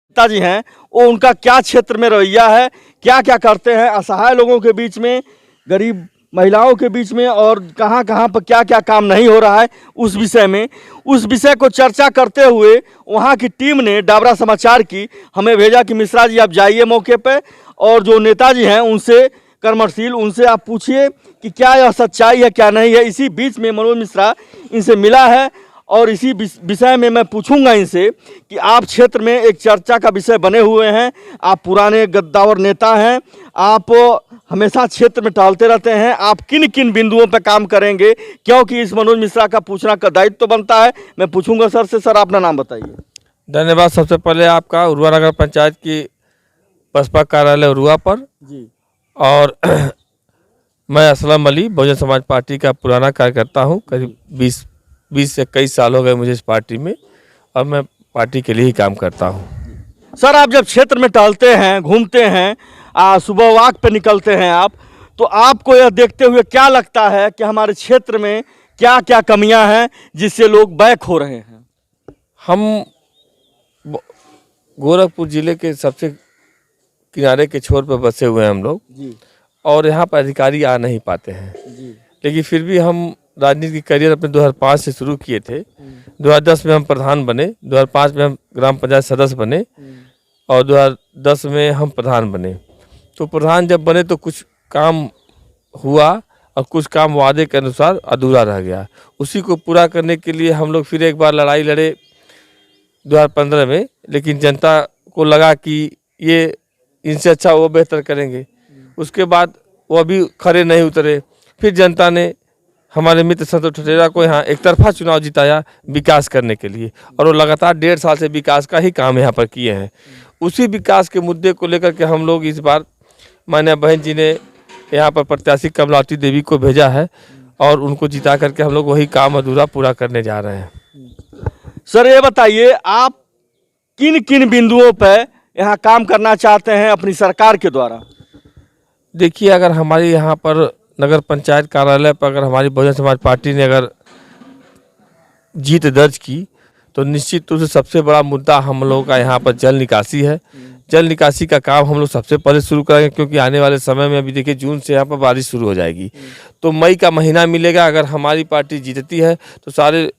पिताजी हैं वो उनका क्या क्षेत्र में रवैया है, क्या क्या करते हैं असहाय लोगों के बीच में, गरीब महिलाओं के बीच में, और कहाँ कहाँ पर क्या क्या काम नहीं हो रहा है उस विषय को चर्चा करते हुए वहाँ की टीम ने डाबरा समाचार की हमें भेजा कि मिश्रा जी आप जाइए मौके पे और जो नेताजी हैं उनसे कर्मशील उनसे आप पूछिए कि क्या यह सच्चाई है क्या नहीं है। इसी बीच में मनोज मिश्रा इनसे मिला है और इसी विषय में मैं पूछूंगा इनसे कि आप क्षेत्र में एक चर्चा का विषय बने हुए हैं, आप पुराने गद्दावर नेता हैं, आप हमेशा क्षेत्र में टहलते रहते हैं, आप किन किन बिंदुओं पर काम करेंगे, क्योंकि इस मनोज मिश्रा का पूछना का दायित्व तो बनता है। मैं पूछूंगा सर से, सर अपना नाम बताइए। धन्यवाद। सबसे पहले आपका उरुआ नगर पंचायत की बसपा कार्यालय उरुआ पर जी। और मैं असलम अली बहुजन समाज पार्टी का पुराना कार्यकर्ता हूं। करीब 20 से 21 साल हो गए मुझे इस पार्टी में और मैं पार्टी के लिए ही काम करता हूं। सर आप जब क्षेत्र में टहलते हैं, घूमते हैं, सुबह वॉक पे निकलते हैं आप, तो आपको यह देखते हुए क्या लगता है कि हमारे क्षेत्र में क्या क्या कमियां हैं जिससे लोग बैक हो रहे हैं? हम गोरखपुर जिले के सबसे किनारे के छोर पर बसे हुए हैं हम लोग जी। और यहाँ पर अधिकारी आ नहीं पाते हैं जी। लेकिन फिर भी हम राजनीति करियर अपने 2005 से शुरू किए थे। 2010 में हम प्रधान बने, 2005 में हम ग्राम पंचायत सदस्य बने और 2010 में हम प्रधान बने। तो प्रधान जब बने तो कुछ काम हुआ और कुछ काम वादे के अनुसार अधूरा रह गया। उसी को पूरा करने के लिए हम लोग फिर एक बार लड़ाई लड़े 2015 में, लेकिन जनता को लगा कि ये इनसे अच्छा वो बेहतर करेंगे। उसके बाद वो अभी खड़े नहीं उतरे। फिर जनता ने हमारे मित्र संतोष ठटेरा को यहाँ एक तरफा चुनाव जिताया विकास करने के लिए और वो लगातार 1.5 साल से विकास का ही काम यहाँ पर किए हैं। उसी विकास के मुद्दे को लेकर के हम लोग इस बार माननीय बहन जी ने यहाँ पर प्रत्याशी कमलावती देवी को भेजा है और उनको जिता करके हम लोग वही काम अधूरा पूरा करने जा रहे हैं। सर ये बताइए आप किन किन बिंदुओं पर यहाँ काम करना चाहते हैं अपनी सरकार के द्वारा? देखिए, अगर हमारे यहाँ पर नगर पंचायत कार्यालय पर अगर हमारी बहुजन समाज पार्टी ने अगर जीत दर्ज की तो निश्चित रूप से सबसे बड़ा मुद्दा हम लोगों का यहाँ पर जल निकासी है। जल निकासी का काम हम लोग सबसे पहले शुरू करेंगे क्योंकि आने वाले समय में अभी देखिए जून से यहाँ पर बारिश शुरू हो जाएगी तो मई का महीना मिलेगा। अगर हमारी पार्टी जीतती है तो सारे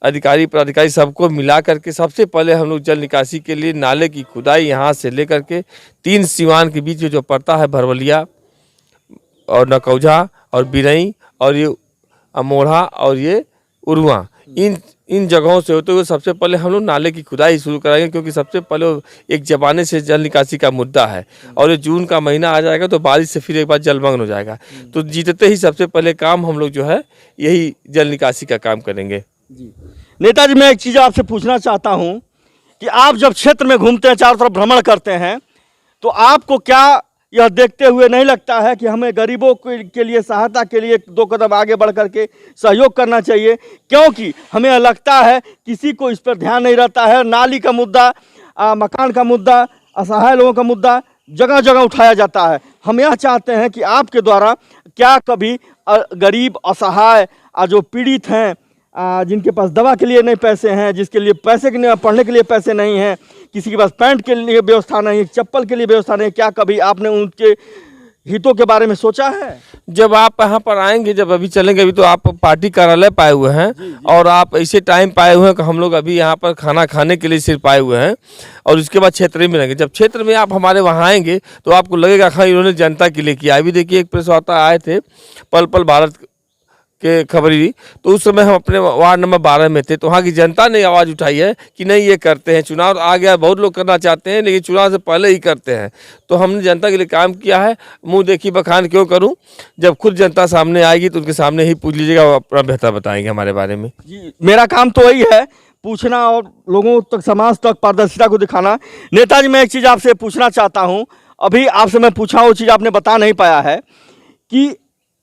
अधिकारी पदाधिकारी सबको मिला करके सबसे पहले हम लोग जल निकासी के लिए नाले की खुदाई यहाँ से लेकर के 3 सीवान के बीच में जो पड़ता है भरवलिया और नकौझा और बिरई और ये अमोढ़ा और ये उरुआ, इन जगहों से होते हुए सबसे पहले हम लोग नाले की खुदाई शुरू कराएंगे क्योंकि सबसे पहले एक ज़माने से जल निकासी का मुद्दा है और ये जून का महीना आ जाएगा तो बारिश से फिर एक बार जलमग्न हो जाएगा। तो जीतते ही सबसे पहले काम हम लोग जो है यही जल निकासी का काम करेंगे। जी नेताजी, मैं एक चीज़ आपसे पूछना चाहता हूं कि आप जब क्षेत्र में घूमते हैं, चारों तरफ भ्रमण करते हैं, तो आपको क्या यह देखते हुए नहीं लगता है कि हमें गरीबों के लिए सहायता के लिए 2 कदम आगे बढ़ करके सहयोग करना चाहिए? क्योंकि हमें लगता है किसी को इस पर ध्यान नहीं रहता है। नाली का मुद्दा, मकान का मुद्दा, असहाय लोगों का मुद्दा जगह जगह उठाया जाता है। हम यह चाहते हैं कि आपके द्वारा क्या कभी गरीब असहाय जो पीड़ित हैं, जिनके पास दवा के लिए नहीं पैसे हैं, जिसके लिए पैसे के लिए पढ़ने के लिए पैसे नहीं हैं, किसी के पास पैंट के लिए व्यवस्था नहीं, चप्पल के लिए व्यवस्था नहीं, क्या कभी आपने उनके हितों के बारे में सोचा है? जब आप यहाँ पर आएंगे, जब अभी चलेंगे, अभी तो आप पार्टी कार्यालय पाए हुए हैं और आप ऐसे टाइम पाए हुए हैं कि हम लोग अभी यहाँ पर खाना खाने के लिए सिर्फ आए हुए हैं और उसके बाद क्षेत्र में मिलेंगे। जब क्षेत्र में आप हमारे वहाँ आएंगे तो आपको लगेगा हाँ इन्होंने जनता के लिए किया। अभी देखिए एक प्रेस वार्ता आए थे पल पल भारत के खबरी, तो उस समय हम अपने वार्ड नंबर 12 में थे तो वहाँ की जनता ने आवाज़ उठाई है कि नहीं ये करते हैं, चुनाव आ गया, बहुत लोग करना चाहते हैं लेकिन चुनाव से पहले ही करते हैं। तो हमने जनता के लिए काम किया है। मुंह देखी बखान क्यों करूं, जब खुद जनता सामने आएगी तो उनके सामने ही पूछ लीजिएगा, वो अपना बेहतर बताएंगे हमारे बारे में। जी, मेरा काम तो वही है, पूछना और लोगों तक, समाज तक पारदर्शिता को दिखाना। नेताजी, मैं एक चीज़ आपसे पूछना चाहता हूँ, अभी आपसे मैं पूछा वो चीज़ आपने बता नहीं पाया है कि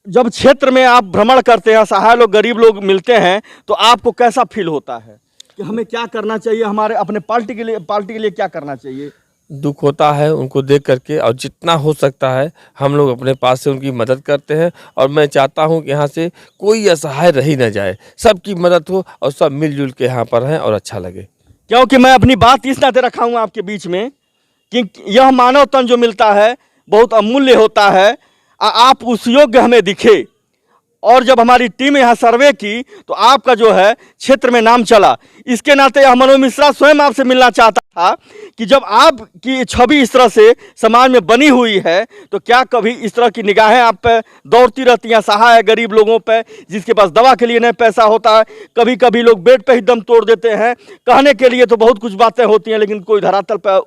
जब क्षेत्र में आप भ्रमण करते हैं, असहाय लोग, गरीब लोग मिलते हैं, तो आपको कैसा फील होता है कि हमें क्या करना चाहिए, हमारे अपने पार्टी के लिए क्या करना चाहिए? दुख होता है उनको देख करके और जितना हो सकता है हम लोग अपने पास से उनकी मदद करते हैं और मैं चाहता हूं कि यहाँ से कोई असहाय रह ही न जाए, सबकी मदद हो और सब मिलजुल के यहाँ पर हैं और अच्छा लगे। क्योंकि मैं अपनी बात इस नाते रखा हूँ आपके बीच में कि यह मानव तन जो मिलता है बहुत अमूल्य होता है। आप उस योग्य हमें दिखे, और जब हमारी टीम यहाँ सर्वे की तो आपका जो है क्षेत्र में नाम चला। इसके नाते यह मनोज मिश्रा स्वयं आपसे मिलना चाहता था कि जब आपकी छवि इस तरह से समाज में बनी हुई है तो क्या कभी इस तरह की निगाहें आप पे दौड़ती रहती हैं सहाय गरीब लोगों पे, जिसके पास दवा के लिए नहीं पैसा होता है। कभी कभी लोग बेड पे ही दम तोड़ देते हैं। कहने के लिए तो बहुत कुछ बातें होती हैं, लेकिन कोई धरातल पर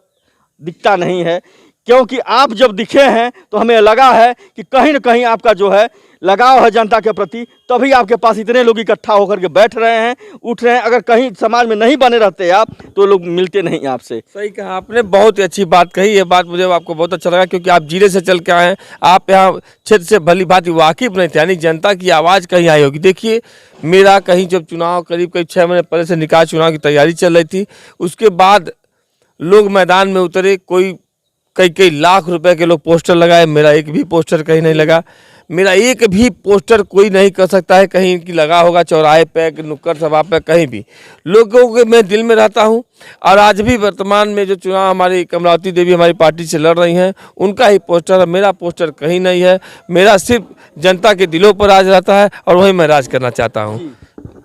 दिखता नहीं है। क्योंकि आप जब दिखे हैं तो हमें लगा है कि कहीं ना कहीं आपका जो है लगाव है जनता के प्रति, तभी आपके पास इतने लोग इकट्ठा होकर के बैठ रहे हैं, उठ रहे हैं। अगर कहीं समाज में नहीं बने रहते आप तो लोग मिलते नहीं आपसे। सही कहा आपने, बहुत ही अच्छी बात कही। ये बात मुझे आपको बहुत अच्छा लगा, क्योंकि आप जिले से चल के आए हैं, आप यहाँ क्षेत्र से भली भांति वाकिफ नहीं थे, यानी जनता की आवाज़ कहीं आई होगी। देखिए मेरा कहीं जब चुनाव करीब 6 महीने पहले से निकाय चुनाव की तैयारी चल रही थी, उसके बाद लोग मैदान में उतरे, कोई कई लाख रुपए के लोग पोस्टर लगाए, मेरा एक भी पोस्टर कहीं नहीं लगा। मेरा एक भी पोस्टर कोई नहीं कर सकता है कहीं की लगा होगा, चौराहे पे, नुक्कड़ सभा पे, कहीं भी। लोगों के मैं दिल में रहता हूं। और आज भी वर्तमान में जो चुनाव हमारी कमलावती देवी हमारी पार्टी से लड़ रही हैं, उनका ही पोस्टर है, मेरा पोस्टर कहीं नहीं है। मेरा सिर्फ जनता के दिलों पर राज रहता है और वही मैं राज करना चाहता हूँ।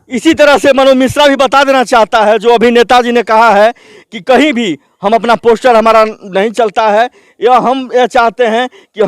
इसी तरह से मनोज मिश्रा भी बता देना चाहता है, जो अभी नेताजी ने कहा है कि कहीं भी हम अपना पोस्टर हमारा नहीं चलता है, या हम यह चाहते हैं कि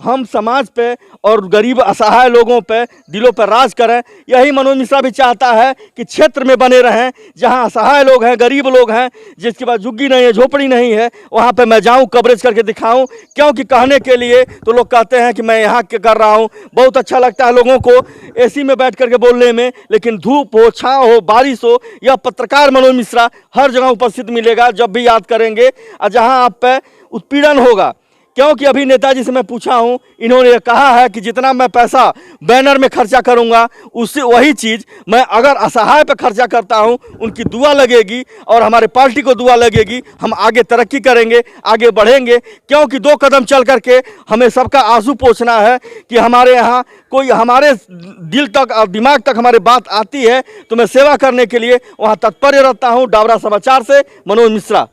हम समाज पे और गरीब असहाय लोगों पे दिलों पर राज करें। यही मनोज मिश्रा भी चाहता है कि क्षेत्र में बने रहें, जहां असहाय लोग हैं, गरीब लोग हैं, जिसके पास झुग्गी नहीं है, झोपड़ी नहीं है, वहां पे मैं जाऊं, कवरेज करके दिखाऊं। क्योंकि कहने के लिए तो लोग कहते हैं कि मैं यहाँ के कर रहा हूँ, बहुत अच्छा लगता है लोगों को एसी में बैठ करके बोलने में, लेकिन धूप हो, छाँव हो, बारिश हो, यह पत्रकार मनोज मिश्रा हर जगह उपस्थित मिलेगा जब भी याद करेंगे, और जहाँ आप पे उत्पीड़न होगा। क्योंकि अभी नेताजी से मैं पूछा हूं, इन्होंने कहा है कि जितना मैं पैसा बैनर में खर्चा करूंगा, उससे वही चीज़ मैं अगर असहाय पे खर्चा करता हूं, उनकी दुआ लगेगी और हमारे पार्टी को दुआ लगेगी, हम आगे तरक्की करेंगे, आगे बढ़ेंगे। क्योंकि 2 कदम चल करके हमें सबका आंसू पोंछना है कि हमारे यहाँ कोई हमारे दिल तक और दिमाग तक हमारी बात आती है तो मैं सेवा करने के लिए वहाँ तत्पर रहता हूँ। डाबरा समाचार से मनोज मिश्रा।